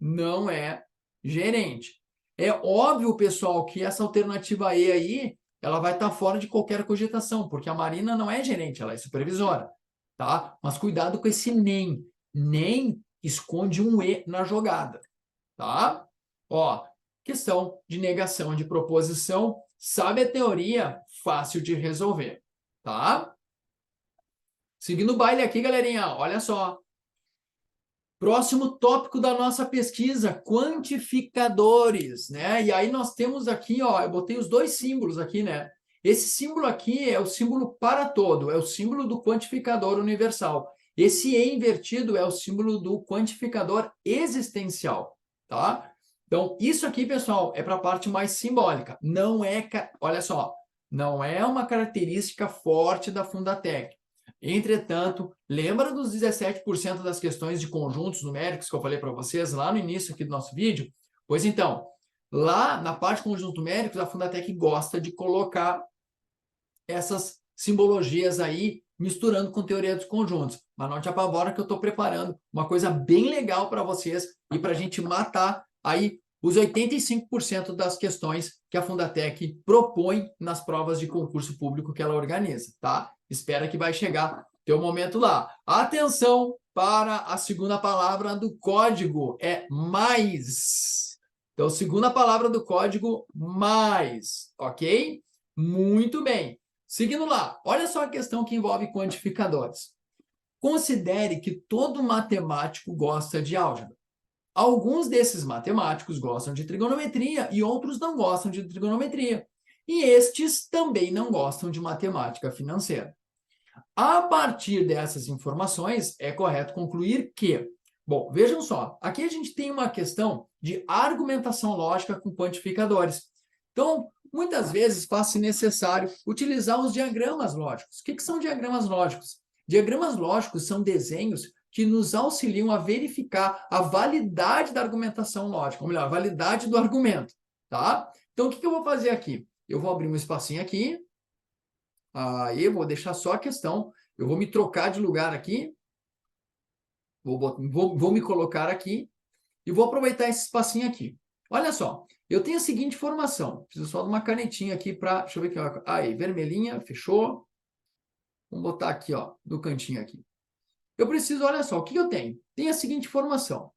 não é gerente. É óbvio, pessoal, que essa alternativa E aí, ela vai estar fora de qualquer cogitação, porque a Marina não é gerente, ela é supervisora, tá? Mas cuidado com esse nem. Nem esconde um E na jogada, tá? Ó, questão de negação de proposição, sabe a teoria? Fácil de resolver, tá? Seguindo o baile aqui, galerinha, olha só. Próximo tópico da nossa pesquisa, quantificadores, né? E aí nós temos aqui, ó, eu botei os dois símbolos aqui, né? Esse símbolo aqui é o símbolo para todo, é o símbolo do quantificador universal. Esse E invertido é o símbolo do quantificador existencial, tá? Então, isso aqui, pessoal, é para a parte mais simbólica. Não é, olha só, não é uma característica forte da Fundatec. Entretanto, lembra dos 17% das questões de conjuntos numéricos que eu falei para vocês lá no início aqui do nosso vídeo? Pois então, lá na parte de conjuntos numéricos, a Fundatec gosta de colocar essas simbologias aí, misturando com teoria dos conjuntos. Mas não te apavora que eu estou preparando uma coisa bem legal para vocês e para a gente matar aí os 85% das questões que a Fundatec propõe nas provas de concurso público que ela organiza, tá? Espera que vai chegar teu momento lá. Atenção para a segunda palavra do código, é mais. Então, segunda palavra do código, mais, ok? Muito bem. Seguindo lá, olha só a questão que envolve quantificadores. Considere que todo matemático gosta de álgebra. Alguns desses matemáticos gostam de trigonometria e outros não gostam de trigonometria. E estes também não gostam de matemática financeira. A partir dessas informações, é correto concluir que, bom, vejam só, aqui a gente tem uma questão de argumentação lógica com quantificadores. Então, muitas vezes faz-se necessário utilizar os diagramas lógicos. O que são diagramas lógicos? Diagramas lógicos são desenhos que nos auxiliam a verificar a validade da argumentação lógica, ou melhor, a validade do argumento, tá? Então, o que eu vou fazer aqui? Eu vou abrir um espacinho aqui, aí eu vou deixar só a questão, eu vou me trocar de lugar aqui, vou me colocar aqui e vou aproveitar esse espacinho aqui. Olha só, eu tenho a seguinte formação, preciso só de uma canetinha aqui para, deixa eu ver aqui, aí, vermelhinha, fechou. Vamos botar aqui, ó, no cantinho aqui. Eu preciso, olha só, o que eu tenho? Tem a seguinte informação.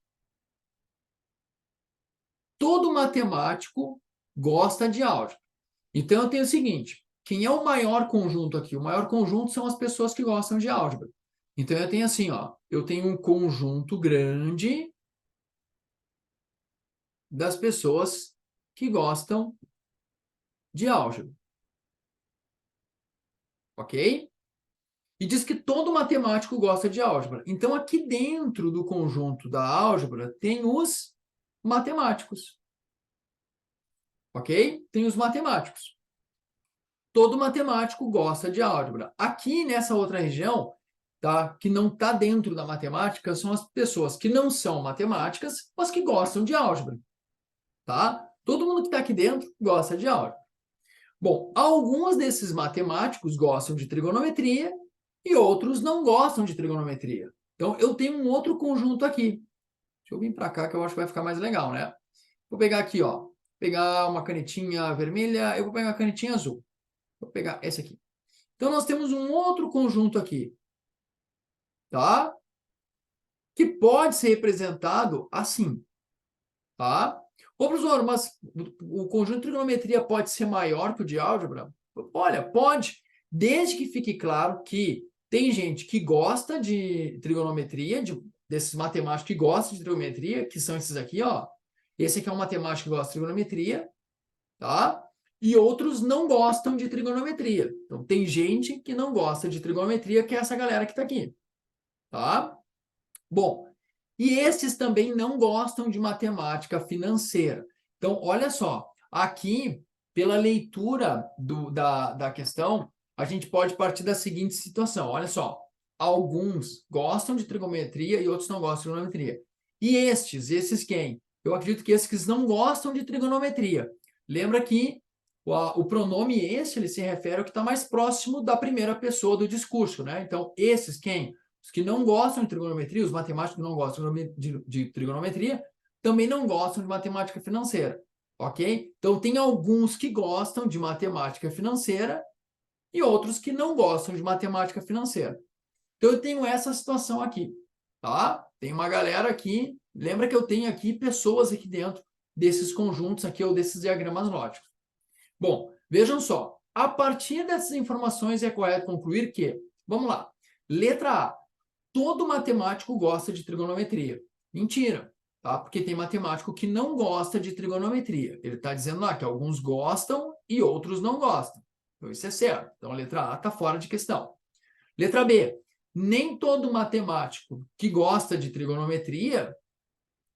Todo matemático gosta de álgebra. Então, eu tenho o seguinte, quem é o maior conjunto aqui? O maior conjunto são as pessoas que gostam de álgebra. Então, eu tenho assim, ó, eu tenho um conjunto grande das pessoas que gostam de álgebra. Ok? E diz que todo matemático gosta de álgebra. Então, aqui dentro do conjunto da álgebra, tem os matemáticos. Ok? Tem os matemáticos. Todo matemático gosta de álgebra. Aqui nessa outra região, tá, que não está dentro da matemática, são as pessoas que não são matemáticas, mas que gostam de álgebra. Tá? Todo mundo que está aqui dentro gosta de álgebra. Bom, alguns desses matemáticos gostam de trigonometria e outros não gostam de trigonometria. Então, eu tenho um outro conjunto aqui. Deixa eu vir para cá que eu acho que vai ficar mais legal, né? Vou pegar aqui, ó. Pegar uma canetinha vermelha, eu vou pegar a canetinha azul. Vou pegar essa aqui. Então, nós temos um outro conjunto aqui, tá? Que pode ser representado assim, tá? Ô, professor, mas o conjunto de trigonometria pode ser maior que o de álgebra? Olha, pode, desde que fique claro que tem gente que gosta de trigonometria, desses matemáticos que gostam de trigonometria, que são esses aqui, ó. Esse aqui é um matemático que gosta de trigonometria, tá? E outros não gostam de trigonometria. Então, tem gente que não gosta de trigonometria, que é essa galera que está aqui, tá? Bom, e esses também não gostam de matemática financeira. Então, olha só, aqui, pela leitura da questão, a gente pode partir da seguinte situação. Olha só, alguns gostam de trigonometria e outros não gostam de trigonometria. E esses quem? Eu acredito que esses que não gostam de trigonometria. Lembra que o pronome ele se refere ao que está mais próximo da primeira pessoa do discurso, né? Então, esses quem? Os que não gostam de trigonometria, os matemáticos que não gostam de trigonometria, também não gostam de matemática financeira, ok? Então, tem alguns que gostam de matemática financeira e outros que não gostam de matemática financeira. Então, eu tenho essa situação aqui, tá? Tem uma galera aqui, lembra que eu tenho aqui pessoas aqui dentro desses conjuntos aqui, ou desses diagramas lógicos. Bom, vejam só, a partir dessas informações é correto concluir que, vamos lá, letra A, todo matemático gosta de trigonometria. Mentira, tá? Porque tem matemático que não gosta de trigonometria. Ele está dizendo lá que alguns gostam e outros não gostam. Então, isso é certo. Então, a letra A está fora de questão. Letra B, nem todo matemático que gosta de trigonometria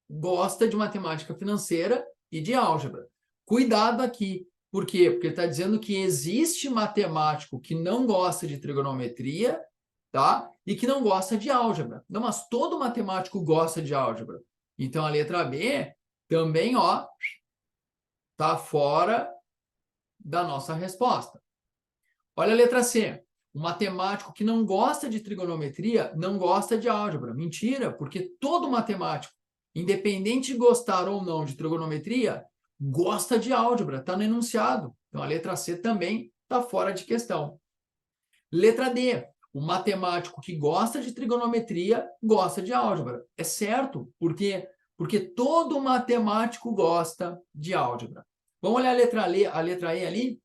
gosta de matemática financeira e de álgebra. Cuidado aqui. Por quê? Porque ele está dizendo que existe matemático que não gosta de trigonometria, tá? E que não gosta de álgebra. Não, mas todo matemático gosta de álgebra. Então, a letra B também, ó, tá fora da nossa resposta. Olha a letra C. O matemático que não gosta de trigonometria não gosta de álgebra. Mentira, porque todo matemático, independente de gostar ou não de trigonometria, gosta de álgebra, está no enunciado. Então, a letra C também está fora de questão. Letra D. O matemático que gosta de trigonometria gosta de álgebra. É certo, porque todo matemático gosta de álgebra. Vamos olhar a letra E ali?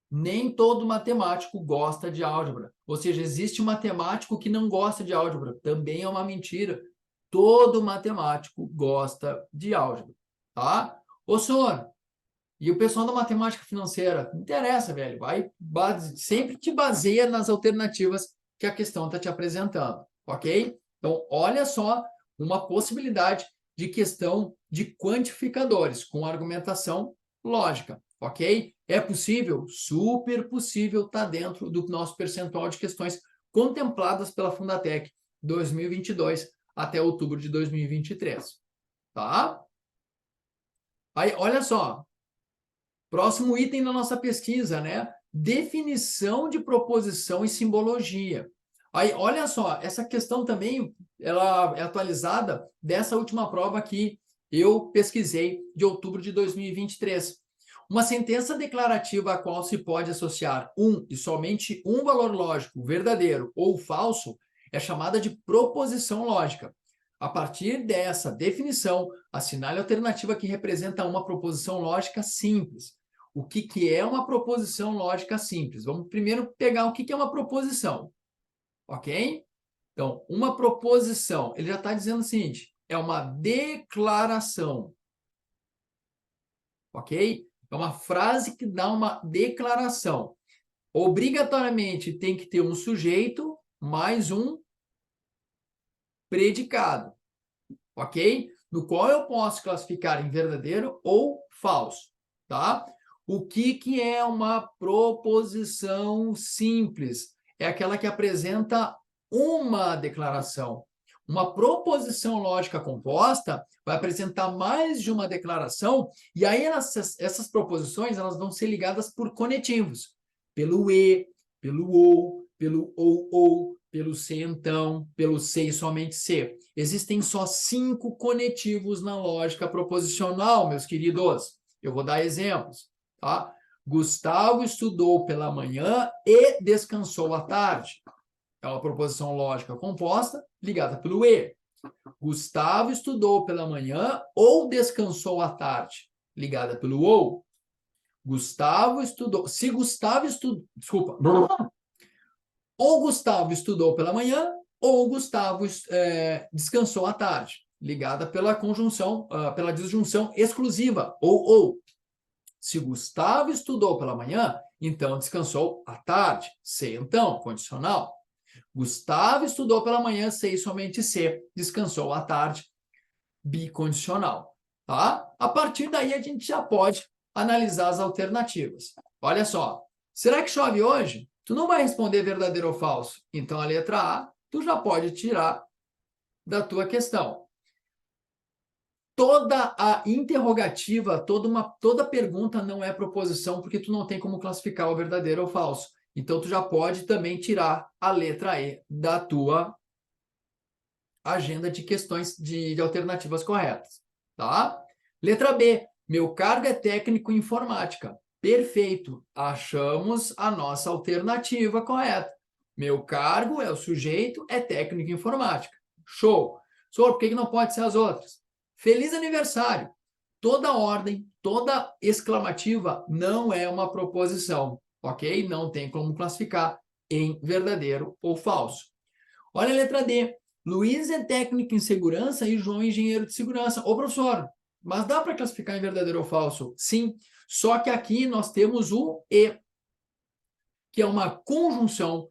Nem todo matemático gosta de álgebra. Ou seja, existe matemático que não gosta de álgebra. Também é uma mentira. Todo matemático gosta de álgebra. Tá? Ô, senhor, e o pessoal da matemática financeira? Não interessa, velho. Sempre te baseia nas alternativas que a questão está te apresentando. Ok? Então, olha só uma possibilidade de questão de quantificadores com argumentação lógica. Ok? É possível? Super possível, está dentro do nosso percentual de questões contempladas pela Fundatec 2022 até outubro de 2023. Tá? Aí, olha só. Próximo item da nossa pesquisa, né? Definição de proposição e simbologia. Aí, olha só, essa questão também ela é atualizada dessa última prova que eu pesquisei de outubro de 2023. Uma sentença declarativa a qual se pode associar um e somente um valor lógico, verdadeiro ou falso, é chamada de proposição lógica. A partir dessa definição, assinale a alternativa que representa uma proposição lógica simples. O que é uma proposição lógica simples? Vamos primeiro pegar o que é uma proposição, ok? Então, uma proposição, ele já está dizendo o seguinte, é uma declaração, ok? É uma frase que dá uma declaração. Obrigatoriamente tem que ter um sujeito mais um predicado, ok? No qual eu posso classificar em verdadeiro ou falso, tá? O que é uma proposição simples? É aquela que apresenta uma declaração. Uma proposição lógica composta vai apresentar mais de uma declaração, e aí essas proposições elas vão ser ligadas por conetivos, pelo e, pelo ou, pelo se então, pelo se e somente se. Existem só 5 conetivos na lógica proposicional, meus queridos. Eu vou dar exemplos, tá? Gustavo estudou pela manhã e descansou à tarde. É uma proposição lógica composta ligada pelo e. Gustavo estudou pela manhã ou descansou à tarde, ligada pelo ou. Gustavo estudou. Se Gustavo estudou. Desculpa. Ou Gustavo estudou pela manhã, ou Gustavo descansou à tarde, ligada pela conjunção, pela disjunção exclusiva, ou. Se Gustavo estudou pela manhã, então descansou à tarde. Se então, condicional. Gustavo estudou pela manhã, se e somente se, descansou à tarde, bicondicional. Tá? A partir daí, a gente já pode analisar as alternativas. Olha só, será que chove hoje? Tu não vai responder verdadeiro ou falso. Então, a letra A, tu já pode tirar da tua questão. Toda a interrogativa, toda pergunta não é proposição, porque tu não tem como classificar o verdadeiro ou falso. Então, tu já pode também tirar a letra E da tua agenda de questões de alternativas corretas, tá? Letra B, meu cargo é técnico em informática. Perfeito, achamos a nossa alternativa correta. Meu cargo é o sujeito, é técnico em informática. Show! Senhor, por que não pode ser as outras? Feliz aniversário! Toda ordem, toda exclamativa não é uma proposição, ok? Não tem como classificar em verdadeiro ou falso. Olha a letra D. Luiz é técnico em segurança e João é engenheiro de segurança. Ô, professor, mas dá para classificar em verdadeiro ou falso? Sim, só que aqui nós temos o e, que é uma conjunção,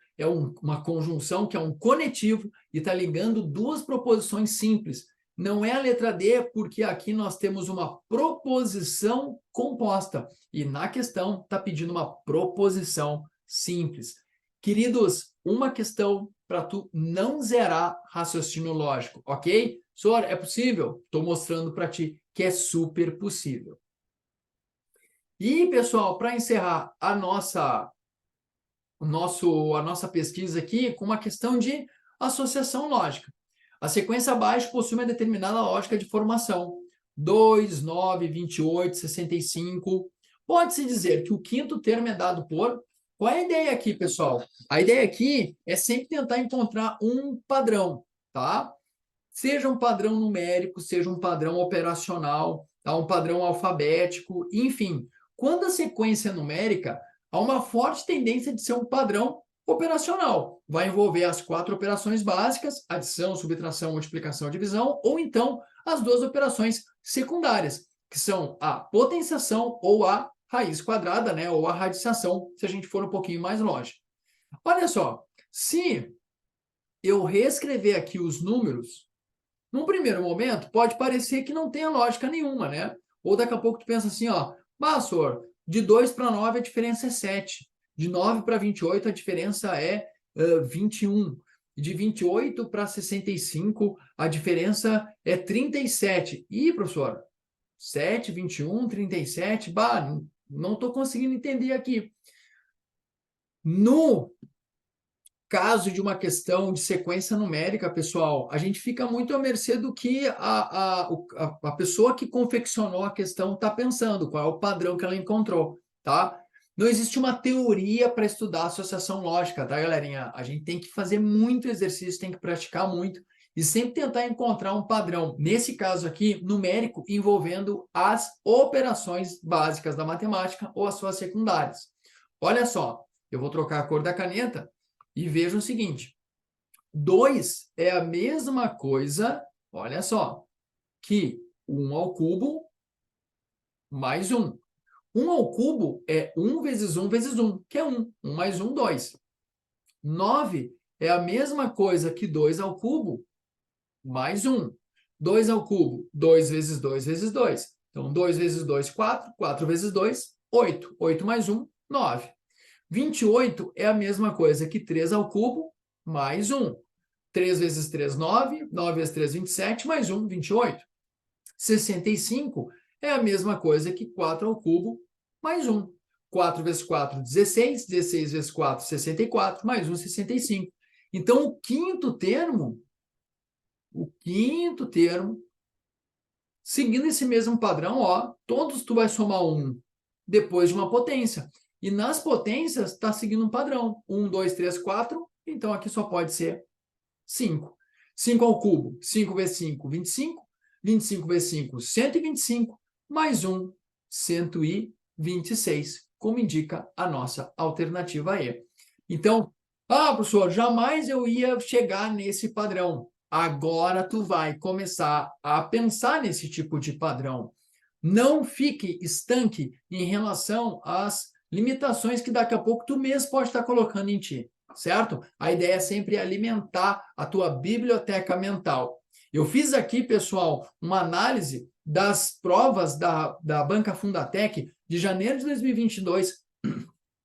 uma conjunção que é um conectivo e está ligando duas proposições simples. Não é a letra D, porque aqui nós temos uma proposição composta. E na questão está pedindo uma proposição simples. Queridos, uma questão para tu não zerar raciocínio lógico, ok? Sor, é possível? Estou mostrando para ti que é super possível. E, pessoal, para encerrar a nossa pesquisa aqui com uma questão de associação lógica. A sequência abaixo possui uma determinada lógica de formação. 2, 9, 28, 65. Pode-se dizer que o quinto termo é dado por... Qual é a ideia aqui, pessoal? A ideia aqui é sempre tentar encontrar um padrão, tá? Seja um padrão numérico, seja um padrão operacional, tá? Um padrão alfabético, enfim. Quando a sequência é numérica, há uma forte tendência de ser um padrão operacional. Vai envolver as 4 operações básicas, adição, subtração, multiplicação, divisão, ou então as 2 operações secundárias, que são a potenciação ou a raiz quadrada, né, ou a radiciação, se a gente for um pouquinho mais longe. Olha só, se eu reescrever aqui os números, num primeiro momento pode parecer que não tenha lógica nenhuma, né? Ou daqui a pouco tu pensa assim, ó, senhor, de 2 para 9 a diferença é 7. De 9 para 28 a diferença é 21. De 28 para 65 a diferença é 37. Ih, professor, 7, 21, 37, não estou conseguindo entender aqui. No caso de uma questão de sequência numérica, pessoal, a gente fica muito à mercê do que a pessoa que confeccionou a questão está pensando, qual é o padrão que ela encontrou, tá? Não existe uma teoria para estudar associação lógica, tá, galerinha? A gente tem que fazer muito exercício, tem que praticar muito e sempre tentar encontrar um padrão, nesse caso aqui, numérico, envolvendo as operações básicas da matemática ou as suas secundárias. Olha só, eu vou trocar a cor da caneta e veja o seguinte: 2 é a mesma coisa, olha só, que 1 ao cubo mais 1. 1 ao cubo é 1 vezes 1 vezes 1, que é 1. 1 mais 1, 2. 9 é a mesma coisa que 2 ao cubo mais 1. 2 ao cubo, 2 vezes 2 vezes 2. Então, 2 vezes 2, 4. 4 vezes 2, 8. 8 mais 1, 9. 28 é a mesma coisa que 3 ao cubo mais 1. 3 vezes 3, 9. 9 vezes 3, 27. Mais 1, 28. 65 é a mesma coisa que 4 ao cubo mais 1. 4 vezes 4, 16. 16 vezes 4, 64. Mais 1, 65. Então, o quinto termo, seguindo esse mesmo padrão, ó, todos tu vai somar 1 depois de uma potência. E nas potências está seguindo um padrão. 1, 2, 3, 4. Então, aqui só pode ser 5. 5 ao cubo. 5 vezes 5, 25. 25 vezes 5, 125. Mais 1, 126. Como indica a nossa alternativa E. Então, professor, jamais eu ia chegar nesse padrão. Agora tu vai começar a pensar nesse tipo de padrão. Não fique estanque em relação às limitações que daqui a pouco tu mesmo pode estar colocando em ti, certo? A ideia é sempre alimentar a tua biblioteca mental. Eu fiz aqui, pessoal, uma análise das provas da Banca Fundatec de janeiro de 2022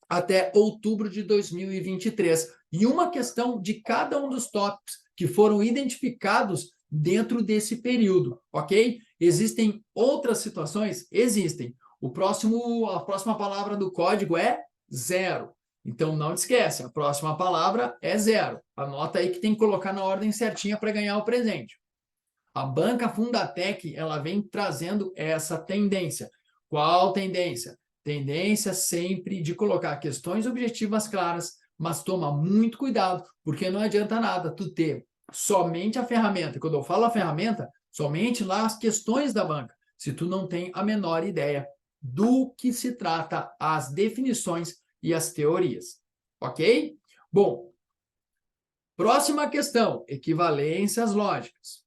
até outubro de 2023. E uma questão de cada um dos tópicos que foram identificados dentro desse período, ok? Existem outras situações? Existem. A próxima palavra do código é 0. Então, não te esquece, a próxima palavra é 0. Anota aí que tem que colocar na ordem certinha para ganhar o presente. A Banca Fundatec, ela vem trazendo essa tendência. Qual tendência? Tendência sempre de colocar questões objetivas claras, mas toma muito cuidado, porque não adianta nada tu ter somente a ferramenta. Quando eu falo a ferramenta, somente lá as questões da banca, se tu não tem a menor ideia do que se trata as definições e as teorias. Ok? Bom, próxima questão, equivalências lógicas.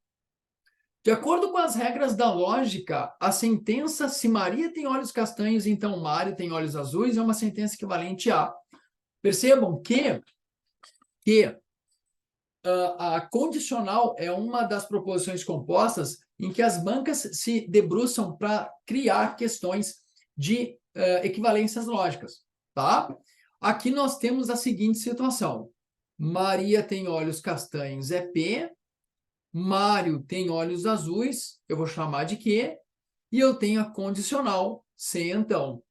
De acordo com as regras da lógica, a sentença se Maria tem olhos castanhos, então Mário tem olhos azuis, é uma sentença equivalente a. Percebam que a condicional é uma das proposições compostas em que as bancas se debruçam para criar questões de equivalências lógicas, tá? Aqui nós temos a seguinte situação. Maria tem olhos castanhos, é P. Mário tem olhos azuis, eu vou chamar de Q, e eu tenho a condicional C, então.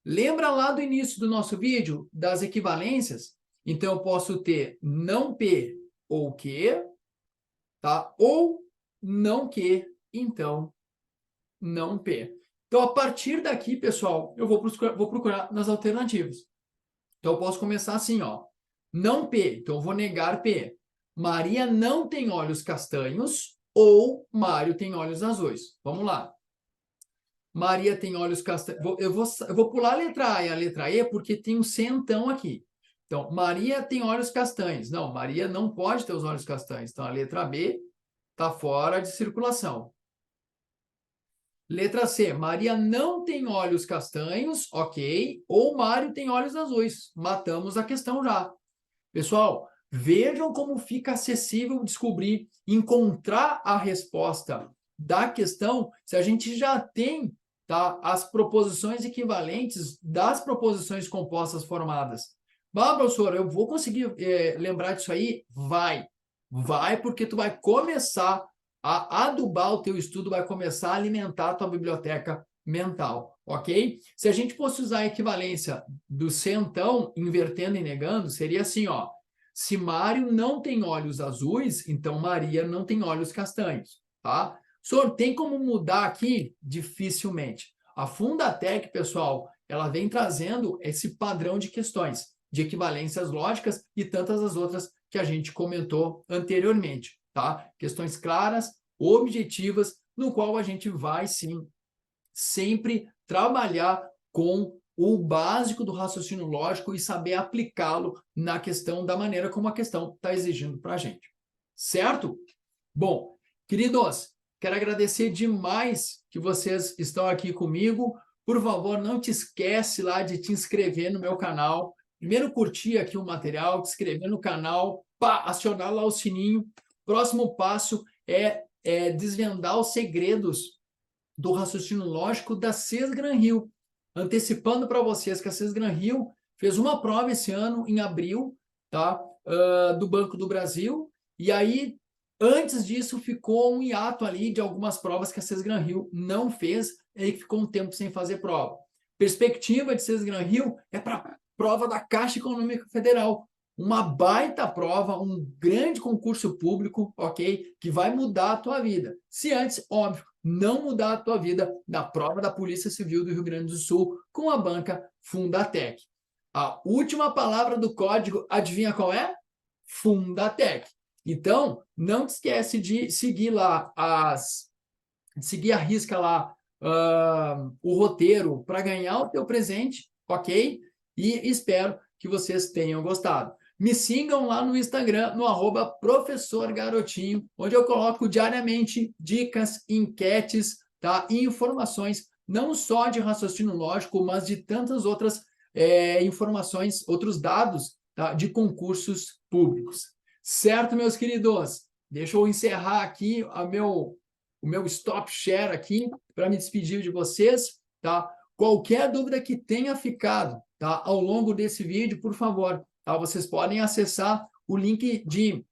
Lembra lá do início do nosso vídeo das equivalências? Então, eu posso ter não P ou Q, tá? Ou não Q, então não P. Então, a partir daqui, pessoal, eu vou procurar nas alternativas. Então, eu posso começar assim, ó. Não P, então eu vou negar P. Maria não tem olhos castanhos ou Mário tem olhos azuis. Vamos lá. Maria tem olhos castanhos. Eu vou pular a letra A e a letra E porque tem um centão aqui. Então, Maria tem olhos castanhos. Não, Maria não pode ter os olhos castanhos. Então, a letra B está fora de circulação. Letra C, Maria não tem olhos castanhos, ok. Ou Mário tem olhos azuis. Matamos a questão já. Pessoal, vejam como fica acessível descobrir, encontrar a resposta da questão se a gente já tem, tá, as proposições equivalentes das proposições compostas formadas. Professor, eu vou conseguir lembrar disso aí? Vai porque tu vai começar a adubar o teu estudo, vai começar a alimentar a tua biblioteca mental, ok? Se a gente fosse usar a equivalência do centão, invertendo e negando, seria assim, ó. Se Mário não tem olhos azuis, então Maria não tem olhos castanhos, tá? Senhor, tem como mudar aqui? Dificilmente. A Fundatec, pessoal, ela vem trazendo esse padrão de questões, de equivalências lógicas e tantas as outras que a gente comentou anteriormente, tá? Questões claras, objetivas, no qual a gente vai, sim, sempre trabalhar com o básico do raciocínio lógico e saber aplicá-lo na questão da maneira como a questão está exigindo para a gente. Certo? Bom, queridos, quero agradecer demais que vocês estão aqui comigo. Por favor, não te esquece lá de te inscrever no meu canal. Primeiro, curtir aqui o material, te inscrever no canal, acionar lá o sininho. Próximo passo é desvendar os segredos do raciocínio lógico da Sesgran-Hill. Antecipando para vocês que a Sesgran-Hill fez uma prova esse ano, em abril, tá? Do Banco do Brasil, e aí, antes disso, ficou um hiato ali de algumas provas que a Sesgran-Hill não fez, e aí ficou um tempo sem fazer prova. Perspectiva de Sesgran-Hill é para prova da Caixa Econômica Federal, uma baita prova, um grande concurso público, ok? Que vai mudar a tua vida. Se antes, óbvio, não mudar a tua vida na prova da Polícia Civil do Rio Grande do Sul com a banca Fundatec. A última palavra do código, adivinha qual é? Fundatec. Então, não te esquece de seguir lá seguir a risca lá o roteiro para ganhar o teu presente, ok? E espero que vocês tenham gostado. Me sigam lá no Instagram, no @professorgarotinho, onde eu coloco diariamente dicas, enquetes, tá? E informações, não só de raciocínio lógico, mas de tantas outras informações, outros dados, tá? De concursos públicos. Certo, meus queridos? Deixa eu encerrar aqui o meu stop share aqui para me despedir de vocês, tá? Qualquer dúvida que tenha ficado, tá, ao longo desse vídeo, por favor, tá? Vocês podem acessar o link de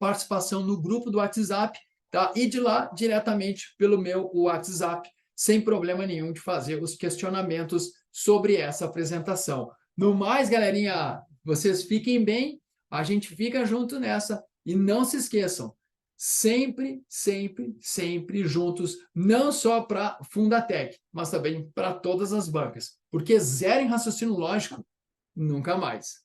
participação no grupo do WhatsApp, tá? E de lá diretamente pelo meu WhatsApp, sem problema nenhum de fazer os questionamentos sobre essa apresentação. No mais, galerinha, vocês fiquem bem, a gente fica junto nessa e não se esqueçam, sempre, sempre, sempre juntos, não só para Fundatec, mas também para todas as bancas, porque zero em raciocínio lógico, nunca mais.